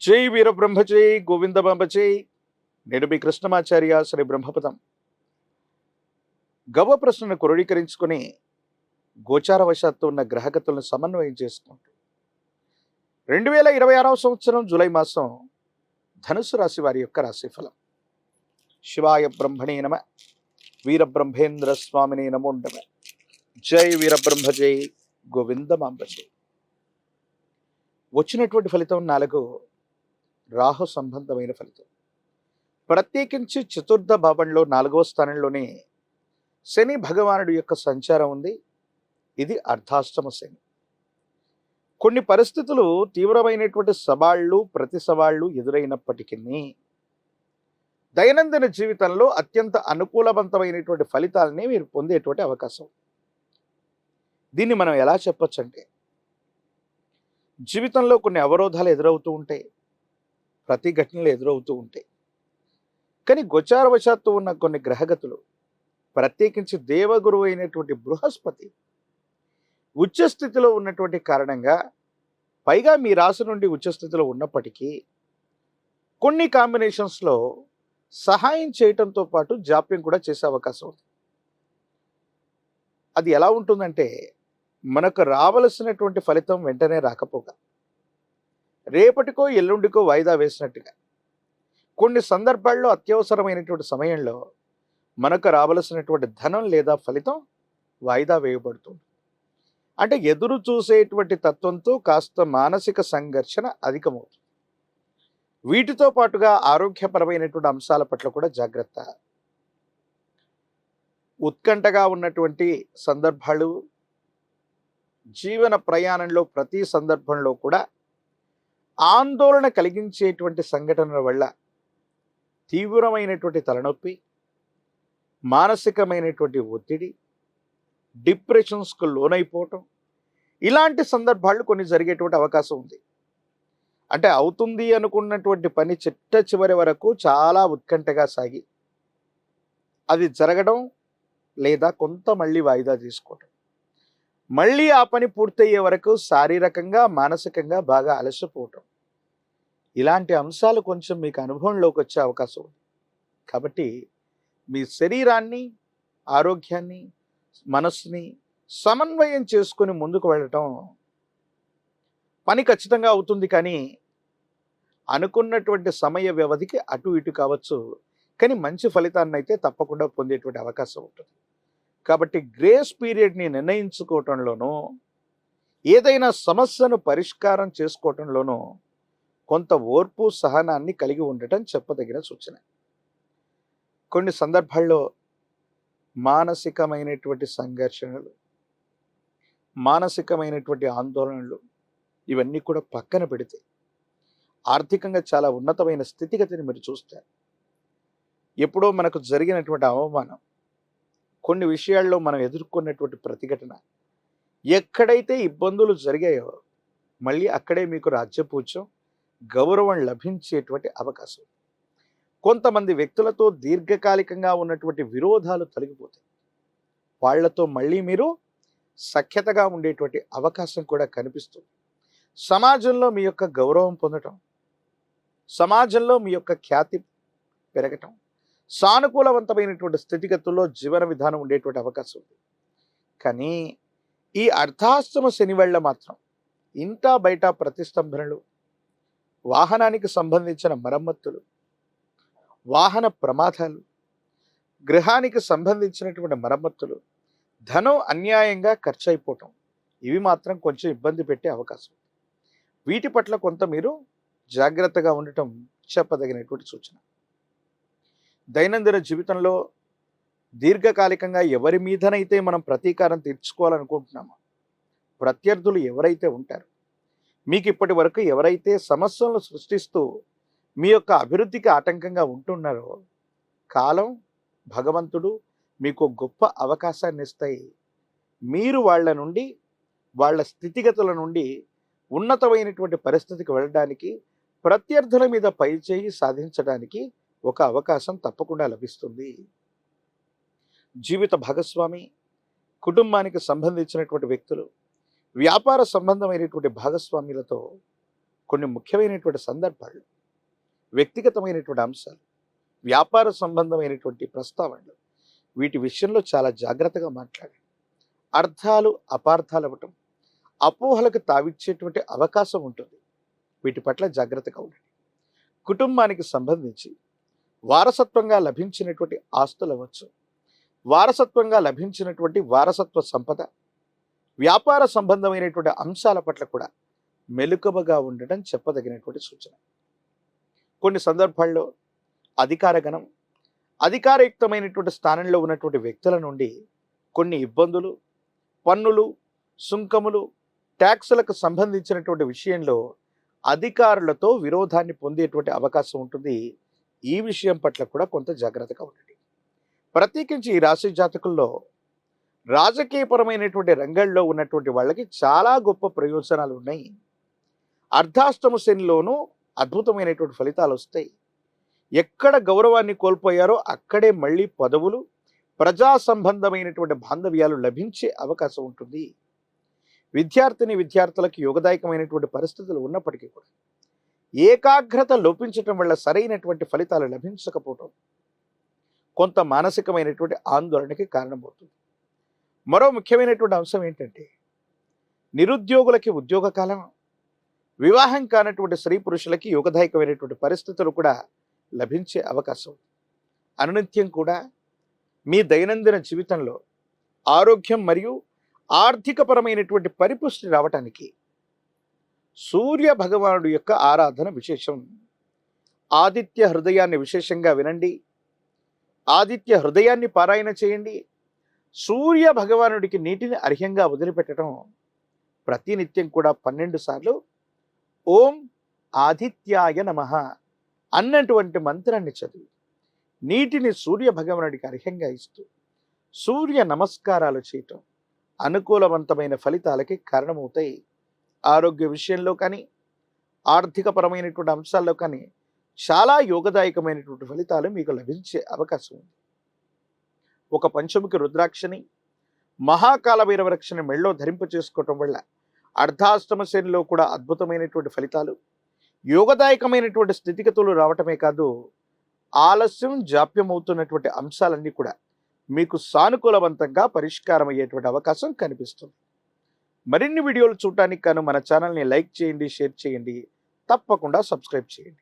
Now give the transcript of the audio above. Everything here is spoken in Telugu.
జై వీరబ్రహ్మజై గోవిందబాంబజై. నేను మీ కృష్ణమాచార్య శ్రీ బ్రహ్మపదం. గవ్వ ప్రశ్నను క్రోడీకరించుకుని గోచారవశాత్తు ఉన్న గ్రహగతులను సమన్వయం చేసుకుంటూ 2026వ సంవత్సరం జూలై మాసం ధనుసు రాశి వారి యొక్క రాశిఫలం. శివాయ బ్రహ్మణే నమ. వీరబ్రహ్మేంద్ర స్వామినే నమో నమ. జై వీరబ్రహ్మజై గోవిందమాంబజై. వచ్చినటువంటి ఫలితం 4 రాహు సంబంధమైన ఫలితం. ప్రత్యేకించి చతుర్థ భావంలో 4వ స్థానంలోనే శని భగవానుడి యొక్క సంచారం ఉంది. ఇది అర్ధాష్టమ శని. కొన్ని పరిస్థితులు తీవ్రమైనటువంటి సవాళ్లు ప్రతి సవాళ్లు ఎదురైనప్పటికీ దైనందిన జీవితంలో అత్యంత అనుకూలవంతమైనటువంటి ఫలితాలని మీరు పొందేటువంటి అవకాశం. దీన్ని మనం ఎలా చెప్పొచ్చు అంటే, జీవితంలో కొన్ని అవరోధాలు ఎదురవుతూ ఉంటాయి, ప్రతిఘటనలు ఎదురవుతూ ఉంటాయి. కానీ గోచారవశాత్తు ఉన్న కొన్ని గ్రహగతులు, ప్రత్యేకించి దేవగురువు అయినటువంటి బృహస్పతి ఉచ్చస్థితిలో ఉన్నటువంటి కారణంగా, పైగా మీ రాశి నుండి ఉచ్చస్థితిలో ఉన్నప్పటికీ కొన్ని కాంబినేషన్స్లో సహాయం చేయటంతో పాటు జాప్యం కూడా చేసే అవకాశం ఉంది. అది ఎలా ఉంటుందంటే, మనకు రావలసినటువంటి ఫలితం వెంటనే రాకపోగా, రేపటికో ఎల్లుండికో వాయిదా వేసినట్టుగా, కొన్ని సందర్భాల్లో అత్యవసరమైనటువంటి సమయంలో మనకు రావలసినటువంటి ధనం లేదా ఫలితం వాయిదా వేయబడుతుంది. అంటే ఎదురు చూసేటువంటి తత్వంతో కాస్త మానసిక సంఘర్షణ అధికమవుతుంది. వీటితో పాటుగా ఆరోగ్యపరమైనటువంటి అంశాల పట్ల కూడా జాగ్రత్త. ఉత్కంఠగా ఉన్నటువంటి సందర్భాలు, జీవన ప్రయాణంలో ప్రతి సందర్భంలో కూడా ఆందోళన కలిగించేటువంటి సంఘటనల వల్ల తీవ్రమైనటువంటి తలనొప్పి, మానసికమైనటువంటి ఒత్తిడి, డిప్రెషన్స్కు లోనైపోవటం, ఇలాంటి సందర్భాలు కొన్ని జరిగేటువంటి అవకాశం ఉంది. అంటే అవుతుంది అనుకున్నటువంటి పని చిట్ట చివరి వరకు చాలా ఉత్కంఠగా సాగి అది జరగడం, లేదా కొంత మళ్ళీ వాయిదా తీసుకోవటం, మళ్ళీ ఆ పని పూర్తయ్యే వరకు శారీరకంగా మానసికంగా బాగా అలసిపోవటం, ఇలాంటి అంశాలు కొంచెం మీకు అనుభవంలోకి వచ్చే అవకాశం ఉంది. కాబట్టి మీ శరీరాన్ని, ఆరోగ్యాన్ని, మనస్సుని సమన్వయం చేసుకుని ముందుకు వెళ్ళటం పని ఖచ్చితంగా అవుతుంది. కానీ అనుకున్నటువంటి సమయ వ్యవధికి అటు ఇటు కావచ్చు, కానీ మంచి ఫలితాన్ని అయితే తప్పకుండా పొందేటువంటి అవకాశం ఉంటుంది. కాబట్టి గ్రేస్ పీరియడ్ని నిర్ణయించుకోవటంలోనూ, ఏదైనా సమస్యను పరిష్కారం చేసుకోవటంలోనూ కొంత ఓర్పు సహనాన్ని కలిగి ఉండటం చెప్పదగిన సూచన. కొన్ని సందర్భాల్లో మానసికమైనటువంటి సంఘర్షణలు, మానసికమైనటువంటి ఆందోళనలు, ఇవన్నీ కూడా పక్కన పెడితే ఆర్థికంగా చాలా ఉన్నతమైన స్థితిగతిని మీరు చూస్తారు. ఎప్పుడో మనకు జరిగినటువంటి అవమానం, కొన్ని విషయాల్లో మనం ఎదుర్కొన్నటువంటి ప్రతిఘటన, ఎక్కడైతే ఇబ్బందులు జరిగాయో మళ్ళీ అక్కడే మీకు రాజ్యపూజ్యం, గౌరవం లభించేటువంటి అవకాశం. కొంతమంది వ్యక్తులతో దీర్ఘకాలికంగా ఉన్నటువంటి విరోధాలు తొలగిపోతాయి. వాళ్లతో మళ్ళీ మీరు సఖ్యతగా ఉండేటువంటి అవకాశం కూడా కనిపిస్తుంది. సమాజంలో మీ యొక్క గౌరవం పొందటం, సమాజంలో మీ యొక్క ఖ్యాతి పెరగటం, సానుకూలవంతమైనటువంటి స్థితిగతుల్లో జీవన విధానం ఉండేటువంటి అవకాశం ఉంది. కానీ ఈ అర్ధాష్టమ శని వల్ల మాత్రం ఇంటా బయట ప్రతిష్టంభనలు, వాహనానికి సంబంధించిన మరమ్మతులు, వాహన ప్రమాదాలు, గృహానికి సంబంధించినటువంటి మరమ్మతులు, ధనం అన్యాయంగా ఖర్చు అయిపోవటం, ఇవి మాత్రం కొంచెం ఇబ్బంది పెట్టే అవకాశం. వీటి పట్ల కొంత మీరు జాగ్రత్తగా ఉండటం చెప్పదగినటువంటి సూచన. దైనందిన జీవితంలో దీర్ఘకాలికంగా ఎవరి మీదనైతే మనం ప్రతీకారం తీర్చుకోవాలనుకుంటున్నామో, ప్రత్యర్థులు ఎవరైతే ఉంటారో, మీకు ఇప్పటి వరకు ఎవరైతే సమస్యలను సృష్టిస్తూ మీ యొక్క అభివృద్ధికి ఆటంకంగా ఉంటున్నారో, కాలం, భగవంతుడు మీకు గొప్ప అవకాశాన్ని ఇస్తాయి. మీరు వాళ్ళ నుండి, వాళ్ళ స్థితిగతుల నుండి ఉన్నతమైనటువంటి పరిస్థితికి వెళ్ళడానికి, ప్రత్యర్థుల మీద పైచేయి సాధించడానికి ఒక అవకాశం తప్పకుండా లభిస్తుంది. జీవిత భాగస్వామి, కుటుంబానికి సంబంధించినటువంటి వ్యక్తులు, వ్యాపార సంబంధమైనటువంటి భాగస్వామ్యులతో కొన్ని ముఖ్యమైనటువంటి సందర్భాలు, వ్యక్తిగతమైనటువంటి అంశాలు, వ్యాపార సంబంధమైనటువంటి ప్రస్తావనలు, వీటి విషయంలో చాలా జాగ్రత్తగా మాట్లాడండి. అర్థాలు అపార్థాలు అవ్వటం, అపోహలకు తావిచ్చేటువంటి అవకాశం ఉంటుంది. వీటి పట్ల జాగ్రత్తగా ఉండండి. కుటుంబానికి సంబంధించి వారసత్వంగా లభించినటువంటి ఆస్తులు అవ్వచ్చు, వారసత్వంగా లభించినటువంటి వారసత్వ సంపద, వ్యాపార సంబంధమైనటువంటి అంశాల పట్ల కూడా మెలకువగా ఉండడం చెప్పదగినటువంటి సూచన. కొన్ని సందర్భాల్లో అధికారగణం, అధికారయుక్తమైనటువంటి స్థానంలో ఉన్నటువంటి వ్యక్తుల నుండి కొన్ని ఇబ్బందులు, పన్నులు, సుంకములు, ట్యాక్సులకు సంబంధించినటువంటి విషయంలో అధికారులతో విరోధాన్ని పొందేటువంటి అవకాశం ఉంటుంది. ఈ విషయం పట్ల కూడా కొంత జాగ్రత్తగా ఉండండి. ప్రత్యేకించి ఈ రాశి జాతకుల్లో రాజకీయపరమైనటువంటి రంగంలో ఉన్నటువంటి వాళ్ళకి చాలా గొప్ప ప్రయోజనాలు ఉన్నాయి. అర్ధాష్టమ శనిలోనూ అద్భుతమైనటువంటి ఫలితాలు వస్తాయి. ఎక్కడ గౌరవాన్ని కోల్పోయారో అక్కడే మళ్ళీ పదవులు, ప్రజా సంబంధమైనటువంటి బాంధవ్యాలు లభించే అవకాశం ఉంటుంది. విద్యార్థులకు యోగదాయకమైనటువంటి పరిస్థితులు ఉన్నప్పటికీ కూడా ఏకాగ్రత లోపించటం వల్ల సరైనటువంటి ఫలితాలు లభించకపోవటం కొంత మానసికమైనటువంటి ఆందోళనకి కారణమవుతుంది. మరో ముఖ్యమైనటువంటి అంశం ఏంటంటే, నిరుద్యోగులకి ఉద్యోగ కాలం, వివాహం కానటువంటి స్త్రీ పురుషులకి యోగదాయకమైనటువంటి పరిస్థితులు కూడా లభించే అవకాశం. అనునిత్యం కూడా మీ దైనందిన జీవితంలో ఆరోగ్యం మరియు ఆర్థికపరమైనటువంటి పరిపుష్టి రావటానికి సూర్య భగవానుడి యొక్క ఆరాధన విశేషం. ఆదిత్య హృదయాన్ని విశేషంగా వినండి, ఆదిత్య హృదయాన్ని పారాయణ చేయండి. సూర్య భగవానుడికి నీటిని అర్ఘ్యంగా వదిలిపెట్టడం, ప్రతినిత్యం కూడా 12 సార్లు ఓం ఆదిత్యాయ నమః అన్నటువంటి మంత్రాన్ని చదివి నీటిని సూర్య భగవానుడికి అర్ఘ్యంగా ఇస్తూ సూర్య నమస్కారాలు చేయటం అనుకూలవంతమైన ఫలితాలకి కారణమవుతాయి. ఆరోగ్య విషయంలో కానీ, ఆర్థికపరమైనటువంటి అంశాల్లో కానీ చాలా యోగదాయకమైనటువంటి ఫలితాలు మీకు లభించే అవకాశం ఉంది. ఒక పంచముఖి రుద్రాక్షని, మహాకాల భైరవరక్షని మెళ్ళో ధరింప చేసుకోవటం వల్ల అర్ధాష్టమ శనిలో కూడా అద్భుతమైనటువంటి ఫలితాలు, యోగదాయకమైనటువంటి స్థితిగతులు రావటమే కాదు, ఆలస్యం జాప్యం అవుతున్నటువంటి అంశాలన్నీ కూడా మీకు సానుకూలవంతంగా పరిష్కారం అయ్యేటువంటి అవకాశం కనిపిస్తుంది. మరిన్ని వీడియోలు చూడటానికి గాను మన ఛానల్ని లైక్ చేయండి, షేర్ చేయండి, తప్పకుండా సబ్స్క్రైబ్ చేయండి.